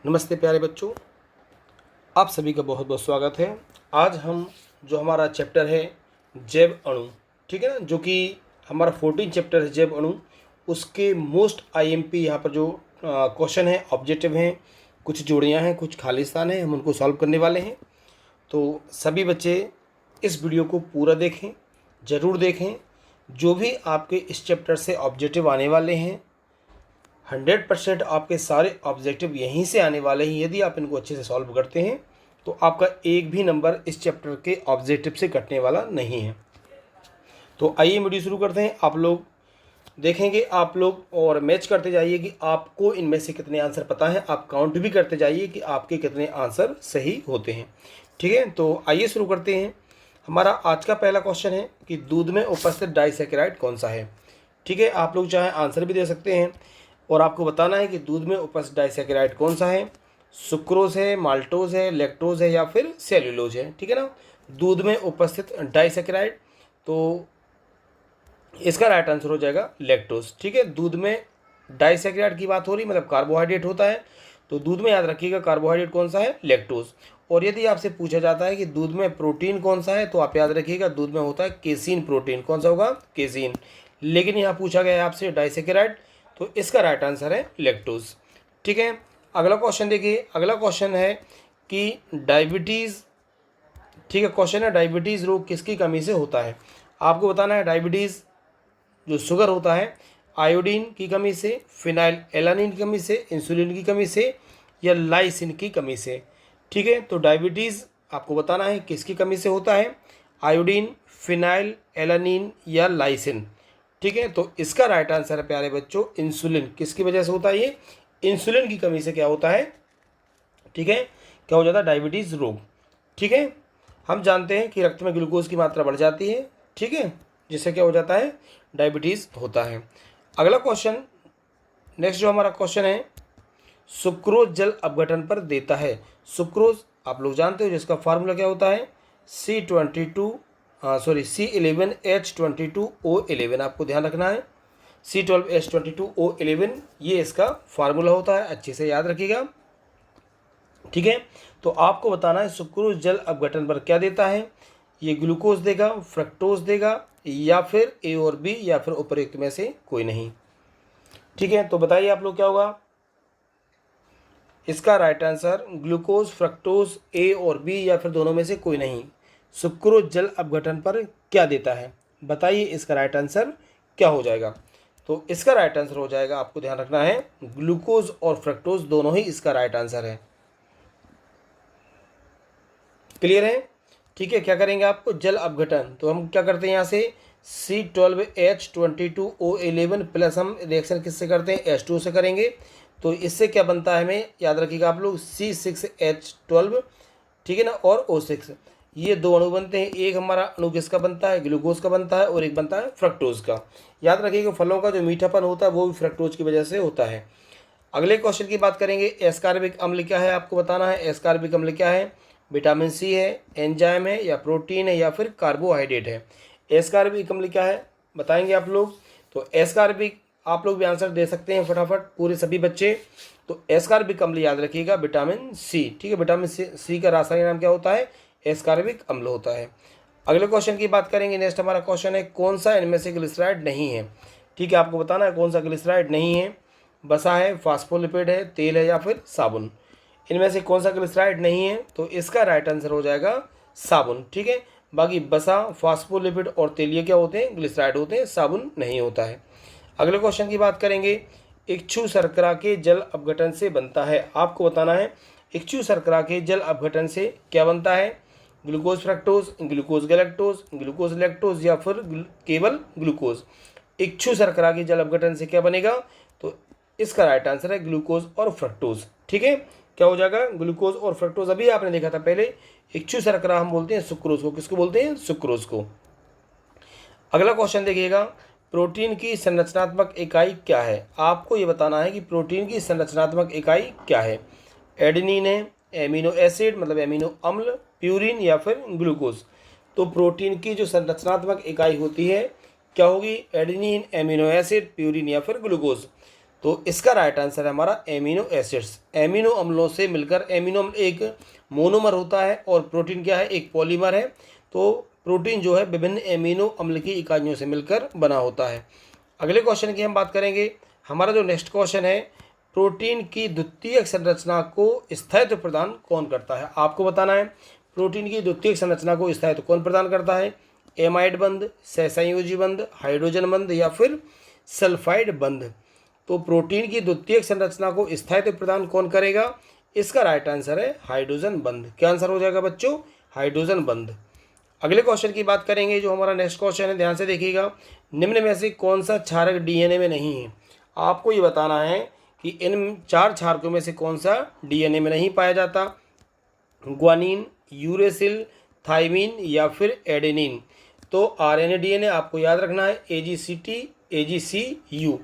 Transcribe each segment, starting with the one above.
नमस्ते प्यारे बच्चों, आप सभी का बहुत बहुत स्वागत है। आज हम जो हमारा चैप्टर है जैव अणु, ठीक है ना, जो कि हमारा 14 चैप्टर है जैव अणु, उसके मोस्ट आईएमपी यहाँ पर जो क्वेश्चन है, ऑब्जेक्टिव हैं, कुछ जोड़ियाँ हैं, कुछ खालिस्तान हैं, हम उनको सॉल्व करने वाले हैं। तो सभी बच्चे इस वीडियो को पूरा देखें, ज़रूर देखें। जो भी आपके इस चैप्टर से ऑब्जेक्टिव आने वाले हैं 100% आपके सारे ऑब्जेक्टिव यहीं से आने वाले हैं। यदि आप इनको अच्छे से सॉल्व करते हैं तो आपका एक भी नंबर इस चैप्टर के ऑब्जेक्टिव से कटने वाला नहीं है। तो आइए वीडियो शुरू करते हैं। आप लोग देखेंगे, आप लोग और मैच करते जाइए कि आपको इनमें से कितने आंसर पता है। आप काउंट भी करते जाइए कि आपके कितने आंसर सही होते हैं। ठीक है, तो आइए शुरू करते हैं। हमारा आज का पहला क्वेश्चन है कि दूध में उपस्थित डाइसैकेराइड कौन सा है। ठीक है, आप लोग चाहे आंसर भी दे सकते हैं और आपको बताना है कि दूध में उपस्थित डाइसैकेराइड कौन सा है। सुक्रोज है, माल्टोज है, लैक्टोज है या फिर सेल्यूलोज है। ठीक है ना, दूध में उपस्थित डाइसैकेराइड, तो इसका राइट आंसर हो जाएगा लैक्टोज। ठीक है, दूध में डाइसैकेराइड की बात हो रही, मतलब कार्बोहाइड्रेट होता है, तो दूध में याद रखिएगा कार्बोहाइड्रेट कौन सा है, लैक्टोज। और यदि आपसे पूछा जाता है कि दूध में प्रोटीन कौन सा है, तो आप याद रखिएगा दूध में होता है केसीन प्रोटीन। कौन सा होगा, केसीन। लेकिन यहाँ पूछा गया है आपसे डाइसैकेराइड, तो इसका राइट आंसर है लैक्टोज। ठीक है, अगला क्वेश्चन देखिए। अगला क्वेश्चन है कि डायबिटीज़, ठीक है, क्वेश्चन है डायबिटीज़ रोग किसकी कमी से होता है। आपको बताना है डायबिटीज़ जो शुगर होता है आयोडीन की कमी से, फिनाइल एलानिन की कमी से, इंसुलिन की कमी से या लाइसिन की कमी से। ठीक है, तो डायबिटीज़ आपको बताना है किसकी कमी से होता है, आयोडीन, फिनाइल एलानिन या लाइसिन। ठीक है, तो इसका राइट आंसर है प्यारे बच्चों इंसुलिन। किसकी वजह से होता है ये, इंसुलिन की कमी से क्या होता है। ठीक है, क्या हो जाता है, डायबिटीज़ रोग। ठीक है, हम जानते हैं कि रक्त में ग्लूकोज की मात्रा बढ़ जाती है, ठीक है, जिससे क्या हो जाता है, डायबिटीज़ होता है। अगला क्वेश्चन, नेक्स्ट जो हमारा क्वेश्चन है, सुक्रोज जल अपघटन पर देता है। सुक्रोज आप लोग जानते हो जिसका फार्मूला क्या होता है, C11H22O11, आपको ध्यान रखना है C12H22O11, ये इसका फार्मूला होता है, अच्छे से याद रखिएगा। ठीक है, तो आपको बताना है सुक्रोज जल अपघटन पर क्या देता है। ये ग्लूकोज देगा, फ्रक्टोज देगा या फिर ए और बी या फिर उपर्युक्त में से कोई नहीं। ठीक है, तो बताइए आप लोग क्या होगा इसका राइट आंसर, ग्लूकोज, फ्रक्टोज, ए और बी या फिर दोनों में से कोई नहीं। सुक्रोज जल अपघटन पर क्या देता है, बताइए इसका राइट आंसर क्या हो जाएगा। तो इसका राइट आंसर हो जाएगा, आपको ध्यान रखना है, ग्लूकोज और फ्रक्टोज दोनों ही इसका राइट आंसर है। क्लियर है। ठीक है, क्या करेंगे आपको, जल अपघटन, तो हम क्या करते हैं यहाँ से C12H22O11 प्लस हम रिएक्शन किससे करते हैं, H2 से करेंगे। तो इससे क्या बनता है हमें याद रखिएगा आप लोग, C6H12, ठीक है ना, और O6, ये दो अणु बनते हैं। एक हमारा अणु किसका बनता है, ग्लूकोज का बनता है, और एक बनता है फ्रक्टोज का। याद रखिएगा फलों का जो मीठापन होता है वो भी फ्रक्टोज की वजह से होता है। अगले क्वेश्चन की बात करेंगे, एस्कार्बिक अम्ल क्या है, आपको बताना है एस्कार्बिक अम्ल क्या है। विटामिन सी है, एंजाइम है या प्रोटीन है या फिर कार्बोहाइड्रेट है। एस्कार्बिक अम्ल क्या है बताएंगे आप लोग। तो एस्कार्बिक, आप लोग भी आंसर दे सकते हैं फटाफट पूरे सभी बच्चे। तो एस्कार्बिक अम्ल याद रखिएगा विटामिन सी। ठीक है, विटामिन सी का रासायनिक नाम क्या होता है, एस्कार्बिक अम्ल होता है। अगले क्वेश्चन की बात करेंगे। नेक्स्ट हमारा क्वेश्चन है, कौन सा इनमें से ग्लिसराइड नहीं है। ठीक है, आपको बताना है कौन सा ग्लिसराइड नहीं है। बसा है, फास्फोलिपिड है, तेल है या फिर साबुन। इनमें से कौन सा ग्लिसराइड नहीं है, तो इसका राइट आंसर हो जाएगा साबुन। ठीक है, बाकी बसा, फास्फोलिपिड और तेल ये क्या होते हैं, ग्लिसराइड होते हैं, साबुन नहीं होता है। अगले क्वेश्चन की बात करेंगे, इक्षु शर्करा के जल अपघटन से बनता है। आपको बताना है इक्षु शर्करा के जल अपघटन से क्या बनता है, glucose fructose, glucose galactose, glucose lactose या फिर केवल ग्लूकोज। इक्षु शर्करा के जल अपघटन से क्या बनेगा, तो इसका राइट आंसर है ग्लूकोज और फ्रक्टोज। ठीक है, क्या हो जाएगा, ग्लूकोज और फ्रक्टोज। अभी आपने देखा था पहले, इक्षु शर्करा हम बोलते हैं सुक्रोज को, किसको बोलते हैं, सुक्रोज को। अगला क्वेश्चन देखिएगा, प्रोटीन की संरचनात्मक इकाई क्या है। आपको ये बताना है कि प्रोटीन की संरचनात्मक इकाई क्या है। एडेनिन है, एमिनो एसिड मतलब एमिनो अम्ल, प्यूरिन या फिर ग्लूकोज। तो प्रोटीन की जो संरचनात्मक इकाई होती है क्या होगी, एडेनिन, एमिनो एसिड, प्यूरिन या फिर ग्लूकोज। तो इसका राइट आंसर है हमारा एमिनो एसिड्स। एमिनो अम्लों से मिलकर, एमिनो अम्ल एक मोनोमर होता है और प्रोटीन क्या है, एक पॉलीमर है। तो प्रोटीन जो है विभिन्न एमिनो अम्ल की इकाइयों से मिलकर बना होता है। अगले क्वेश्चन की हम बात करेंगे। हमारा जो नेक्स्ट क्वेश्चन है, प्रोटीन की द्वितीयक संरचना को स्थायित्व प्रदान कौन करता है? आपको बताना है प्रोटीन की द्वितीयक संरचना को स्थायित्व कौन प्रदान करता है। एमाइड बंध, सहसंयोजी बंध, हाइड्रोजन बंध या फिर सल्फाइड बंध। तो प्रोटीन की द्वितीयक संरचना को स्थायित्व प्रदान कौन करेगा? इसका राइट आंसर है हाइड्रोजन बंध। क्या आंसर हो जाएगा बच्चों? हाइड्रोजन बंध। अगले क्वेश्चन की बात करेंगे, जो हमारा नेक्स्ट क्वेश्चन है, ध्यान से देखिएगा। निम्न में से कौन सा क्षारक डीएनए में नहीं है? आपको ये बताना है कि इन 4 क्षारकों में से कौन सा डीएनए में नहीं पाया जाता। ग्वानिन, यूरेसिल, थाइमिन या फिर एडेनिन। तो आरएनए डीएनए आपको याद रखना है AGCT, AGCU।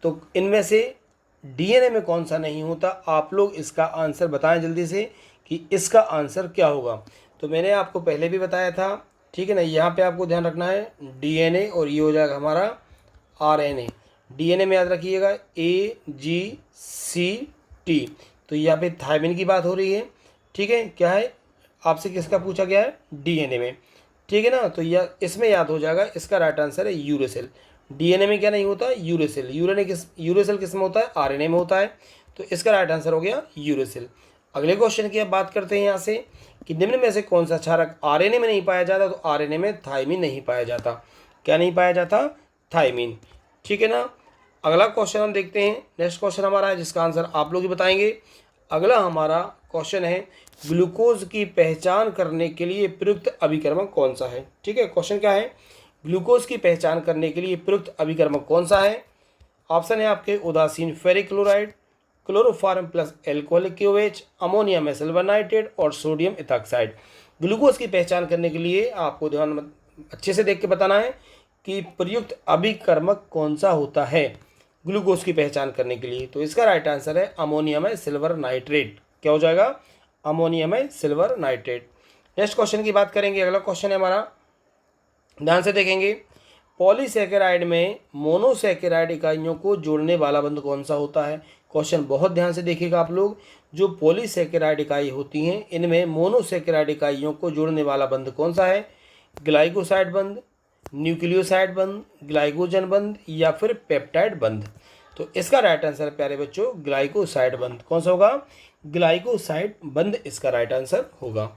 तो इनमें से डीएनए में कौन सा नहीं होता? आप लोग इसका आंसर बताएं जल्दी से कि इसका आंसर क्या होगा। तो मैंने आपको पहले भी बताया था, ठीक है ना। यहाँ पे आपको ध्यान रखना है डीएनए और ये हो जाएगा हमारा आरएनए। डीएनए में याद रखिएगा AGCT। तो यहाँ पे थायमिन की बात हो रही है, ठीक है। क्या है आपसे, किसका पूछा गया है? डीएनए में, ठीक है ना। तो यह इसमें याद हो जाएगा, इसका राइट आंसर है यूरेसिल। डीएनए में क्या नहीं होता? यूरेसिल। यूरेसिल किस में होता है? आरएनए में होता है। तो इसका राइट आंसर हो गया यूरेसिल। अगले क्वेश्चन की अब बात करते हैं यहाँ से कि निम्न में से कौन सा क्षारक आरएनए में नहीं पाया जाता? तो आरएनए में थाइमिन नहीं पाया जाता। क्या नहीं पाया जाता? थाइमिन, ठीक है ना। अगला क्वेश्चन हम देखते हैं। नेक्स्ट क्वेश्चन हमारा है जिसका आंसर आप लोग ही बताएंगे। अगला हमारा क्वेश्चन है, ग्लूकोज की पहचान करने के लिए प्रयुक्त अभिकर्मक कौन सा है? ठीक है, क्वेश्चन क्या है, ग्लूकोज की पहचान करने के लिए प्रयुक्त अभिकर्मक कौन सा है? ऑप्शन है आपके उदासीन ferric chloride, chloroform plus alcoholic KOH, ammonia में सिल्वर नाइट्रेट और सोडियम इथॉक्साइड। ग्लूकोज की पहचान करने के लिए आपको ध्यान अच्छे से देख के बताना है कि प्रयुक्त अभिकर्मक कौन सा होता है ग्लूकोज की पहचान करने के लिए। तो इसका राइट आंसर है अमोनिया में सिल्वर नाइट्रेट। क्या हो जाएगा? अमोनिया में सिल्वर नाइट्रेट। नेक्स्ट क्वेश्चन की बात करेंगे। अगला क्वेश्चन है हमारा, ध्यान से देखेंगे। पॉलीसैकेराइड में मोनोसैकेराइड इकाइयों को जोड़ने वाला बंध कौन सा होता है? क्वेश्चन बहुत ध्यान से देखिएगा आप लोग। जो पॉलीसैकेराइड इकाई होती हैं, इनमें मोनोसैकेराइड इकाइयों को जोड़ने वाला बंध कौन सा है? ग्लाइकोसाइड बंध, न्यूक्लियोसाइड बंध, ग्लाइकोजन बंध या फिर पेप्टाइड बंध। तो इसका राइट आंसर प्यारे बच्चों ग्लाइकोसाइड बंध। कौन सा होगा? ग्लाइकोसाइड बंध इसका राइट आंसर होगा।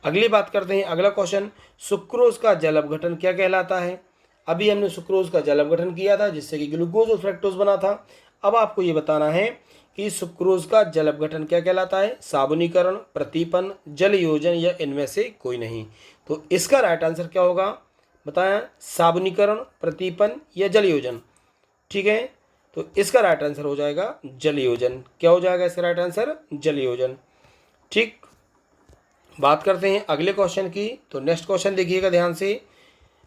अगली बात करते हैं। अगला क्वेश्चन, सुक्रोज का जल अपघटन क्या कहलाता है? अभी हमने सुक्रोज का जल अपघटन किया था जिससे कि ग्लूकोज और फ्रक्टोज बना था। अब आपको ये बताना है कि सुक्रोज का जल अपघटन क्या कहलाता है? साबुनीकरण, प्रतिपन, जल योजन या इनमें से कोई नहीं। तो इसका राइट आंसर क्या होगा बताएं? साबुनीकरण, प्रतिपन या जल योजन, ठीक है। तो इसका राइट आंसर हो जाएगा जल योजन। क्या हो जाएगा इसका राइट आंसर? जल योजन, ठीक। बात करते हैं अगले क्वेश्चन की। तो नेक्स्ट क्वेश्चन देखिएगा ध्यान से।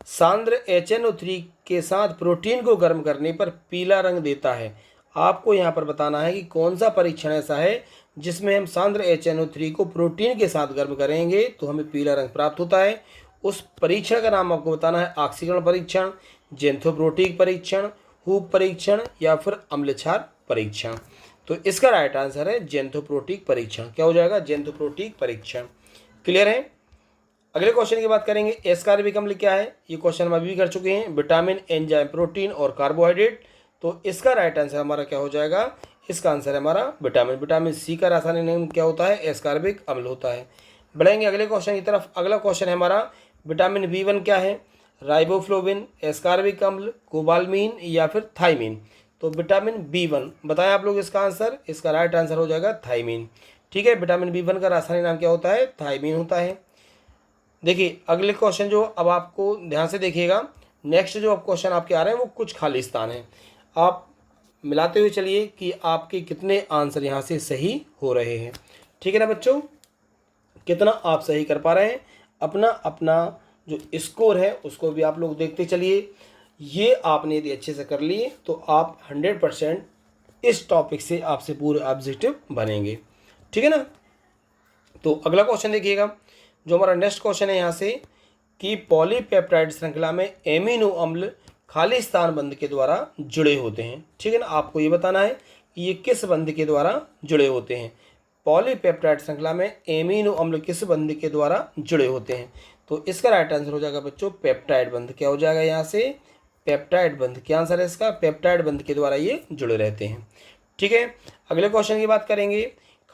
सांद्र HNO3 के साथ प्रोटीन को गर्म करने पर पीला रंग देता है। आपको यहाँ पर बताना है कि कौन सा परीक्षण ऐसा है जिसमें हम सांद्र HNO3 को प्रोटीन के साथ गर्म करेंगे तो हमें पीला रंग प्राप्त होता है। उस परीक्षण का नाम आपको बताना है। ऑक्सीकरण परीक्षण, जेंथोप्रोटीक परीक्षण, हूप परीक्षण या फिर अम्लक्षार परीक्षण। तो इसका राइट आंसर है जेंथोप्रोटीक परीक्षण। क्या हो जाएगा? जेंथोप्रोटीक परीक्षण। क्लियर है। अगले क्वेश्चन की बात करेंगे। एस्कॉर्बिक अम्ल क्या है? ये क्वेश्चन हम अभी भी कर चुके हैं। विटामिन, एंजाइम, प्रोटीन और कार्बोहाइड्रेट। तो इसका राइट आंसर हमारा क्या हो जाएगा? इसका आंसर है हमारा विटामिन। विटामिन सी का रासायनिक नाम क्या होता है? एस्कॉर्बिक अम्ल होता है। बढ़ेंगे अगले क्वेश्चन की तरफ। अगला क्वेश्चन है हमारा, विटामिन B1 क्या है? राइबोफ्लोविन, एस्कॉर्बिक अम्ल, कोबालमीन या फिर थाइमिन। तो विटामिन B1 बताएं आप लोग इसका आंसर। इसका राइट आंसर हो जाएगा थाइमिन, ठीक है। विटामिन B1 का रासायनिक नाम क्या होता है? थाइमिन होता है। देखिए अगले क्वेश्चन जो अब आपको ध्यान से देखिएगा। नेक्स्ट जो अब क्वेश्चन आपके आ रहे हैं वो कुछ खाली स्थान है। आप मिलाते हुए चलिए कि आपके कितने आंसर यहाँ से सही हो रहे हैं, ठीक है ना बच्चों। कितना आप सही कर पा रहे हैं, अपना अपना जो स्कोर है उसको भी आप लोग देखते चलिए। ये आपने यदि अच्छे से कर लिए तो आप 100% इस टॉपिक से आपसे पूरे ऑब्जेक्टिव बनेंगे, ठीक है ना। तो अगला क्वेश्चन देखिएगा। जो हमारा नेक्स्ट क्वेश्चन है यहाँ से कि पॉलीपेप्टाइड श्रृंखला में एमिनो अम्ल खाली स्थान बंध के द्वारा जुड़े होते हैं, ठीक है ना। आपको ये बताना है ये किस बंध के द्वारा जुड़े होते हैं? पॉलीपेप्टाइड श्रृंखला में एमिनो अम्ल किस बंध के द्वारा जुड़े होते हैं? तो इसका राइट आंसर हो जाएगा बच्चों पेप्टाइड बंध। क्या हो जाएगा यहाँ से? पेप्टाइड बंध। क्या आंसर है इसका? पेप्टाइड बंध के द्वारा ये जुड़े रहते हैं। ठीक है, अगले क्वेश्चन की बात करेंगे।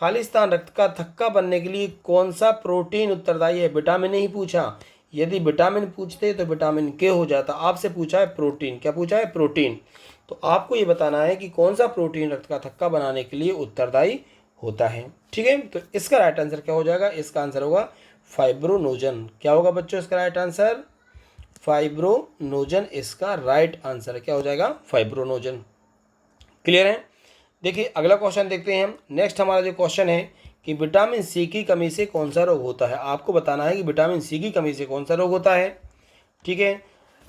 खालिस्तान रक्त का थक्का बनने के लिए कौन सा प्रोटीन उत्तरदायी है? विटामिन नहीं पूछा, यदि विटामिन पूछते तो विटामिन के हो जाता। आपसे पूछा है प्रोटीन। क्या पूछा है? प्रोटीन। तो आपको ये बताना है कि कौन सा प्रोटीन रक्त का थक्का बनाने के लिए उत्तरदायी होता है। ठीक है, तो इसका राइट आंसर क्या हो जाएगा? इसका आंसर होगा फाइब्रोनोजन। क्या होगा बच्चों इसका राइट आंसर? फाइब्रोनोजन इसका राइट आंसर है। क्या हो जाएगा? फाइब्रोनोजन। क्लियर है? देखिए अगला क्वेश्चन देखते हैं हम। नेक्स्ट हमारा जो क्वेश्चन है कि विटामिन सी की कमी से कौन सा रोग होता है? आपको बताना है कि विटामिन सी की कमी से कौन सा रोग होता है। ठीक है,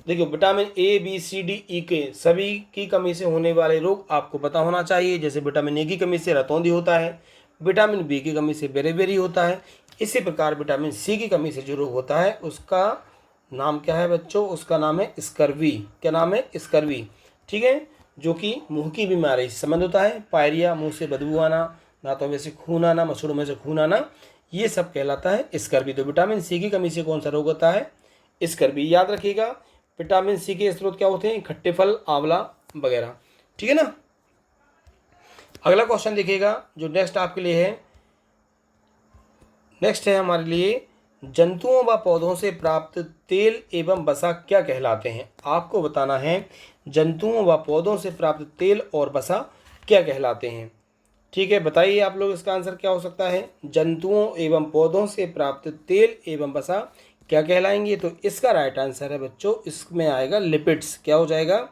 देखिए vitamin A B C D E के सभी की कमी से होने वाले रोग आपको पता होना चाहिए। जैसे विटामिन ए की कमी से रतौंधी होता है, विटामिन बी की कमी से बेरेबेरी होता है। इसी प्रकार विटामिन सी की कमी से जो रोग होता है उसका नाम क्या है बच्चों? उसका नाम है स्कर्वी। क्या नाम है? स्कर्वी। ठीक है, जो कि मुंह की बीमारी से संबंध होता है। पायरिया, मुंह से बदबू आना, दांतों में से खून आना, मसूड़ों में से खून आना, ये सब कहलाता है स्कर्वी। तो विटामिन सी की कमी से कौन सा रोग होता है? स्कर्वी। याद रखिएगा विटामिन सी के स्रोत क्या होते हैं? खट्टे फल, आंवला वगैरह। ठीक है ना। अगला क्वेश्चन देखिएगा जो नेक्स्ट आपके लिए है। नेक्स्ट है हमारे लिए, जंतुओं व पौधों से प्राप्त तेल एवं वसा क्या कहलाते हैं? आपको बताना है जंतुओं व पौधों से प्राप्त तेल और वसा क्या कहलाते हैं। ठीक है, बताइए आप लोग इसका आंसर क्या हो सकता है? जंतुओं एवं पौधों से प्राप्त तेल एवं वसा क्या कहलाएंगे? तो इसका राइट आंसर है बच्चों, इसमें आएगा लिपिड्स। क्या हो जाएगा?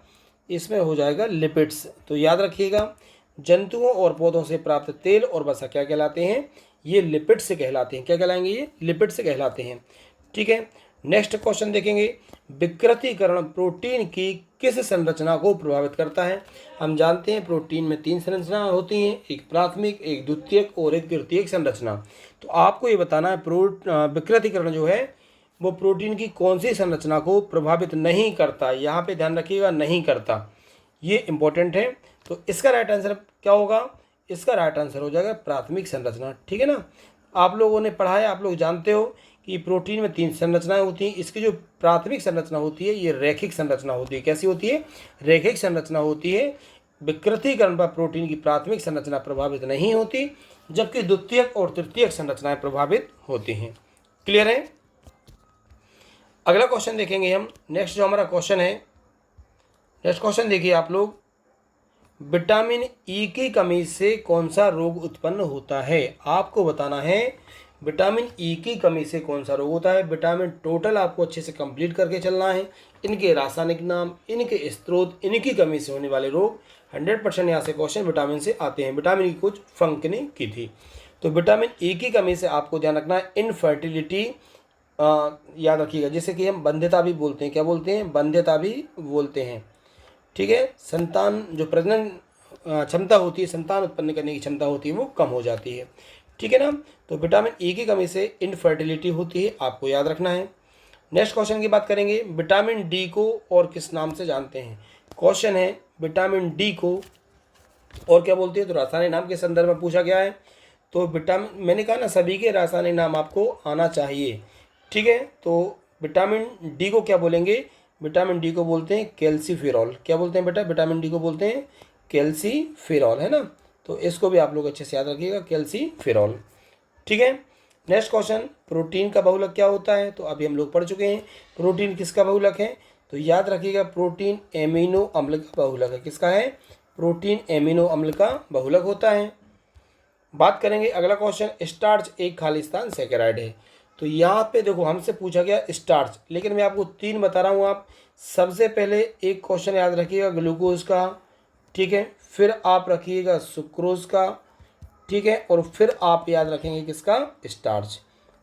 इसमें हो जाएगा लिपिड्स। तो याद रखिएगा जंतुओं और पौधों से प्राप्त तेल और वसा क्या कहलाते हैं? ये लिपिड से कहलाते हैं। क्या कहलाएंगे? ये लिपिड से कहलाते हैं। ठीक है, नेक्स्ट क्वेश्चन देखेंगे। विकृतीकरण प्रोटीन की किस संरचना को प्रभावित करता है? हम जानते हैं प्रोटीन में 3 संरचना होती हैं, एक प्राथमिक, एक द्वितीयक और एक तृतीयक संरचना। तो आपको ये बताना है विकृतीकरण जो है वो प्रोटीन की कौन सी संरचना को प्रभावित नहीं करता। यहाँ पे ध्यान रखिएगा, नहीं करता, ये इंपॉर्टेंट है। तो इसका राइट आंसर क्या होगा? इसका राइट आंसर हो जाएगा प्राथमिक संरचना। ठीक है ना, आप लोगों ने पढ़ा है, आप लोग जानते हो कि प्रोटीन में 3 संरचनाएं होती हैं। इसकी जो प्राथमिक संरचना होती है ये रैखिक संरचना होती है। कैसी होती है? रैखिक संरचना होती है। विकृतीकरण पर प्रोटीन की प्राथमिक संरचना प्रभावित नहीं होती, जबकि द्वितीयक और तृतीयक संरचनाएं प्रभावित होती हैं। क्लियर है? अगला क्वेश्चन देखेंगे हम। नेक्स्ट जो हमारा क्वेश्चन है, नेक्स्ट क्वेश्चन देखिए आप लोग। विटामिन ई की कमी से कौन सा रोग उत्पन्न होता है? आपको बताना है विटामिन ई की कमी से कौन सा रोग होता है। विटामिन टोटल आपको अच्छे से कंप्लीट करके चलना है। इनके रासायनिक नाम, इनके स्रोत, इनकी कमी से होने वाले रोग 100% यहाँ से क्वेश्चन विटामिन से आते हैं। विटामिन की कुछ फंक्शने की थी। तो विटामिन ई की कमी से आपको ध्यान रखना है इनफर्टिलिटी, याद रखिएगा, जिसे कि हम बंध्यता भी बोलते हैं। क्या बोलते हैं? बंध्यता भी बोलते हैं। ठीक है, संतान जो प्रजनन क्षमता होती है, संतान उत्पन्न करने की क्षमता होती है, वो कम हो जाती है। ठीक है ना। तो विटामिन ई की कमी से इनफर्टिलिटी होती है, आपको याद रखना है। नेक्स्ट क्वेश्चन की बात करेंगे। विटामिन डी को और किस नाम से जानते हैं? क्वेश्चन है विटामिन डी को और क्या बोलते हैं? तो रासायनिक नाम के संदर्भ में पूछा गया है। तो विटामिन, मैंने कहा ना सभी के रासायनिक नाम आपको आना चाहिए। ठीक है, तो विटामिन डी को क्या बोलेंगे? विटामिन डी को बोलते हैं कैल्सीफेरॉल। क्या बोलते हैं बेटा? विटामिन डी को बोलते हैं कैल्सीफेरॉल, है ना। तो इसको भी आप लोग अच्छे से याद रखिएगा, कैल्सीफेरॉल। ठीक है, नेक्स्ट क्वेश्चन। प्रोटीन का बहुलक क्या होता है? तो अभी हम लोग पढ़ चुके हैं प्रोटीन किसका बहुलक है। तो याद रखिएगा प्रोटीन एमिनो अम्ल का बहुलक है। किसका है? प्रोटीन एमिनो अम्ल का बहुलक होता है। बात करेंगे अगला क्वेश्चन। स्टार्च एक खालिस्तान सैकेराइड है। तो यहाँ पे देखो हमसे पूछा गया स्टार्च, लेकिन मैं आपको 3 बता रहा हूँ। आप सबसे पहले एक क्वेश्चन याद रखिएगा ग्लूकोज का, ठीक है, फिर आप रखिएगा सुक्रोज का, ठीक है, और फिर आप याद रखेंगे किसका? स्टार्च।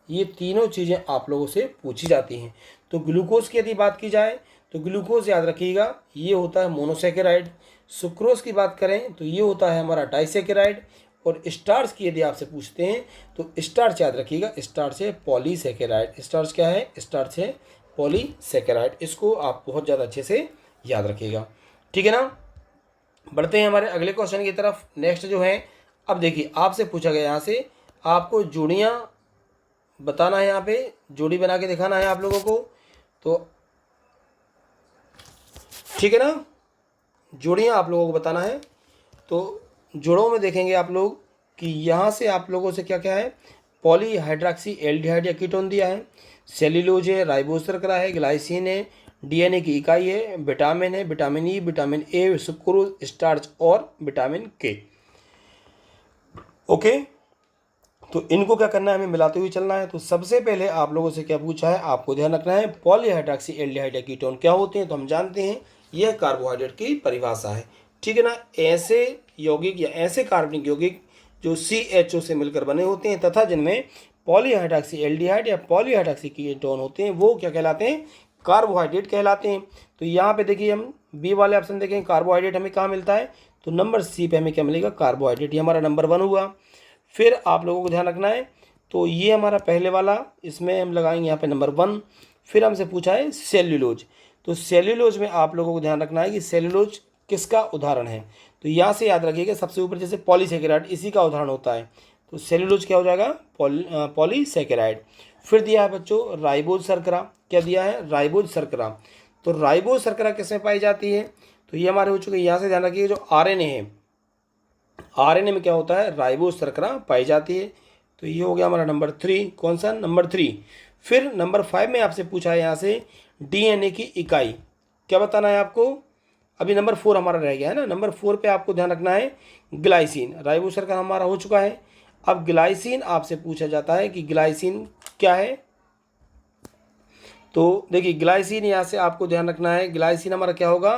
ये तीनों चीज़ें आप लोगों से पूछी जाती हैं। तो ग्लूकोज की यदि बात की जाए तो ग्लूकोज याद रखिएगा ये होता है मोनोसेकेराइड। सुक्रोज की बात करें तो ये होता है हमारा डाइसेकेराइड। और स्टार्च की यदि आपसे पूछते हैं तो स्टार्च याद रखिएगा, स्टार्च है पॉलीसेकेराइड। स्टार्च क्या है? स्टार्च है पॉलीसेकेराइड। इसको आप बहुत ज़्यादा अच्छे से याद रखिएगा। ठीक है ना। बढ़ते हैं हमारे अगले क्वेश्चन की तरफ। नेक्स्ट जो है, अब देखिए आपसे पूछा गया यहाँ से आपको जोड़ियाँ बताना है, यहाँ पे जोड़ी बना के दिखाना है आप लोगों को। तो ठीक है ना, जोड़ियाँ आप लोगों को बताना है। तो जोड़ों में देखेंगे आप लोग कि यहाँ से आप लोगों से क्या क्या है, पॉलीहाइड्रॉक्सी एल्डिहाइड या कीटोन दिया है, सेल्यूलोज है, राइबोज शर्करा है, ग्लाइसिन है, डीएनए की इकाई है, विटामिन है, vitamin E, vitamin A, sucrose, starch और विटामिन के। ओके, तो इनको क्या करना है, हमें मिलाते हुए चलना है। तो सबसे पहले आप लोगों से क्या पूछा है, आपको ध्यान रखना है पॉलीहाइड्रॉक्सी एल्डिहाइड या कीटोन क्या होते हैं। तो हम जानते हैं यह कार्बोहाइड्रेट की परिभाषा है, ठीक है ना। ऐसे यौगिक या ऐसे कार्बनिक यौगिक जो CHO से मिलकर बने होते हैं तथा जिनमें पॉलीहाइड्रॉक्सी एल्डिहाइड या पॉलीहाइड्रॉक्सी कीटोन होते हैं, वो क्या कहलाते हैं, कार्बोहाइड्रेट कहलाते हैं। तो यहाँ पे देखिए हम बी वाले ऑप्शन देखें, कार्बोहाइड्रेट हमें कहाँ मिलता है, तो नंबर सी पे हमें क्या मिलेगा, कार्बोहाइड्रेट। ये हमारा नंबर 1 हुआ। फिर आप लोगों को ध्यान रखना है, तो ये हमारा पहले वाला, इसमें हम लगाएंगे यहाँ पे नंबर 1। फिर हमसे पूछा है सेल्यूलोज। तो सेल्यूलोज में आप लोगों को ध्यान रखना है कि सेल्यूलोज किसका उदाहरण है। तो यहाँ से याद रखिएगा सबसे ऊपर जैसे पॉलीसेकेराइड इसी का उदाहरण होता है, तो सेल्यूलोज क्या हो जाएगा, पॉलीसेकेराइड। फिर दिया है बच्चों राइबोज शर्करा, क्या दिया है, राइबोज शर्करा। तो राइबोज शर्करा किसमें पाई जाती है, तो ये हमारे हो चुके। यहाँ से ध्यान रखिए जो RNA है, RNA में क्या होता है, राइबोज शर्करा पाई जाती है। तो ये हो गया हमारा नंबर 3, कौन सा, नंबर 3। फिर नंबर 5 में आपसे पूछा है यहाँ से DNA की इकाई, क्या बताना है आपको। अभी नंबर 4 हमारा रह गया है ना, नंबर 4 पे आपको ध्यान रखना है ग्लाइसिन। राइबोज शर्करा हमारा हो चुका है। अब ग्लाइसिन आपसे पूछा जाता है कि ग्लाइसिन क्या है। तो देखिए ग्लाइसिन यहाँ से आपको ध्यान रखना है, ग्लाइसिन हमारा क्या होगा,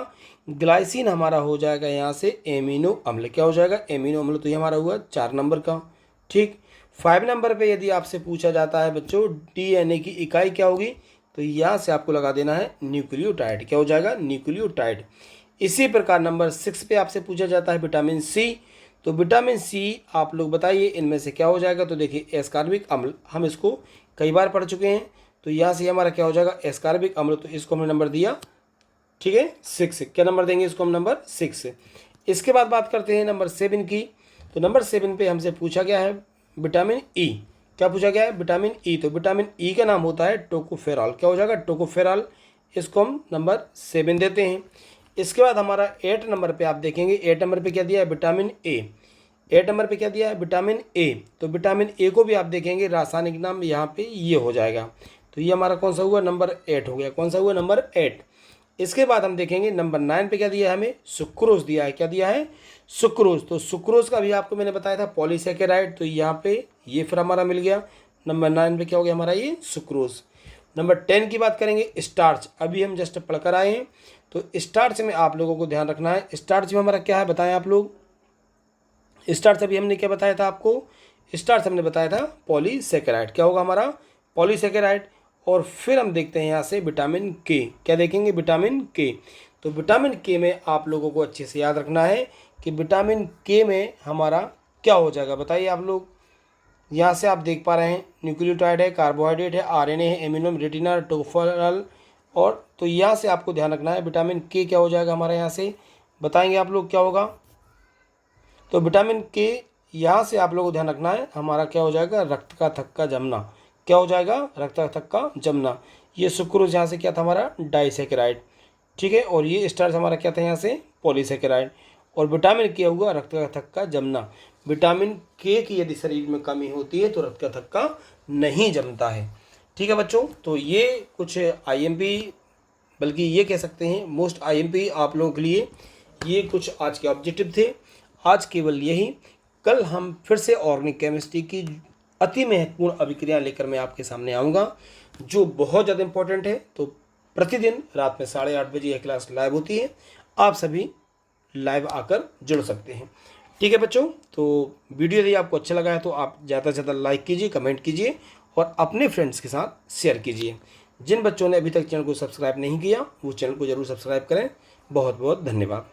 ग्लाइसिन हमारा हो जाएगा यहाँ से एमिनो अम्ल, क्या हो जाएगा, एमिनो अम्ल। तो ये हमारा हुआ 4 नंबर का, ठीक। 5 नंबर पे यदि आपसे पूछा जाता है बच्चों DNA की इकाई क्या होगी, तो यहाँ से आपको लगा देना है न्यूक्लियोटाइड, क्या हो जाएगा, न्यूक्लियोटाइड। इसी प्रकार नंबर 6 पे आपसे पूछा जाता है विटामिन C। तो विटामिन C आप लोग बताइए इनमें से क्या हो जाएगा। तो देखिए एस्कॉर्बिक अम्ल, हम इसको कई बार पढ़ चुके हैं। तो यहाँ से हमारा क्या हो जाएगा, एस्कॉर्बिक अम्ल। तो इसको हमने नंबर दिया, ठीक है, 6। क्या नंबर देंगे इसको हम, नंबर 6। इसके बाद बात करते हैं नंबर 7 की। तो नंबर 7 पे हमसे पूछा गया है विटामिन E, क्या पूछा गया है, विटामिन E। तो विटामिन E का नाम होता है टोकोफेरॉल, क्या हो जाएगा, टोकोफेरॉल। इसको हम नंबर 7 देते हैं। इसके बाद हमारा 8 नंबर पे आप देखेंगे, 8 नंबर पे क्या दिया है, विटामिन A। 8 नंबर पे क्या दिया है, विटामिन A। तो विटामिन A को भी आप देखेंगे रासायनिक नाम यहाँ पे ये हो जाएगा। तो ये हमारा कौन सा हुआ, नंबर 8 हो गया, कौन सा हुआ, नंबर 8। इसके बाद हम देखेंगे नंबर 9 पे क्या दिया है हमें, सुक्रोज दिया है, क्या दिया है, सुक्रोज। तो सुक्रोज का भी आपको मैंने बताया था पॉलीसेकेराइड। तो यहाँ पे ये फिर हमारा मिल गया। नंबर 9 पे क्या हो गया हमारा, ये सुक्रोज। नंबर 10 की बात करेंगे, स्टार्च। अभी हम जस्ट पढ़कर आए हैं। तो स्टार्च में आप लोगों को ध्यान रखना है, स्टार्च में हमारा क्या है बताएं आप लोग। स्टार्च अभी हमने क्या बताया था आपको, स्टार्च हमने बताया था पॉलीसेकेराइड, क्या होगा हमारा, पॉलीसेकेराइड। और फिर हम देखते हैं यहाँ से विटामिन के, क्या देखेंगे, विटामिन के। तो विटामिन के में आप लोगों को अच्छे से याद रखना है कि विटामिन के में हमारा क्या हो जाएगा, बताइए आप लोग। यहाँ से आप देख पा रहे हैं न्यूक्लियोटाइड है, कार्बोहाइड्रेट है, RNA है, एमिनो, रेटिना, टोकोफेरॉल। और तो यहाँ से आपको ध्यान रखना है विटामिन के क्या हो जाएगा हमारा, यहाँ से बताएंगे आप लोग क्या होगा। तो विटामिन के यहाँ से आप लोगों को ध्यान रखना है हमारा क्या हो जाएगा, रक्त का थक्का जमना, क्या हो जाएगा, रक्त का थक्का जमना। ये सुक्रोज यहाँ से क्या था हमारा, डाइसेकेराइड, ठीक है। और ये स्टार्च हमारा क्या था यहाँ से, पॉलीसेकेराइड। और विटामिन के हुआ रक्त का थक्का जमना। विटामिन के की यदि शरीर में कमी होती है तो रक्त का थक्का नहीं जमता है, ठीक है बच्चों। तो ये कुछ IMP, बल्कि ये कह सकते हैं मोस्ट IMP आप लोगों के लिए ये कुछ आज के ऑब्जेक्टिव थे। आज केवल यही, कल हम फिर से ऑर्गेनिक केमिस्ट्री की अति महत्वपूर्ण अभिक्रिया लेकर मैं आपके सामने आऊँगा, जो बहुत ज़्यादा इंपॉर्टेंट है। तो प्रतिदिन रात में 8:30 बजे यह क्लास लाइव होती है, आप सभी लाइव आकर जुड़ सकते हैं, ठीक है बच्चों। तो वीडियो यदि आपको अच्छा लगा है तो आप ज़्यादा से ज़्यादा लाइक कीजिए, कमेंट कीजिए और अपने फ्रेंड्स के साथ शेयर कीजिए। जिन बच्चों ने अभी तक चैनल को सब्सक्राइब नहीं किया वो चैनल को ज़रूर सब्सक्राइब करें। बहुत बहुत धन्यवाद।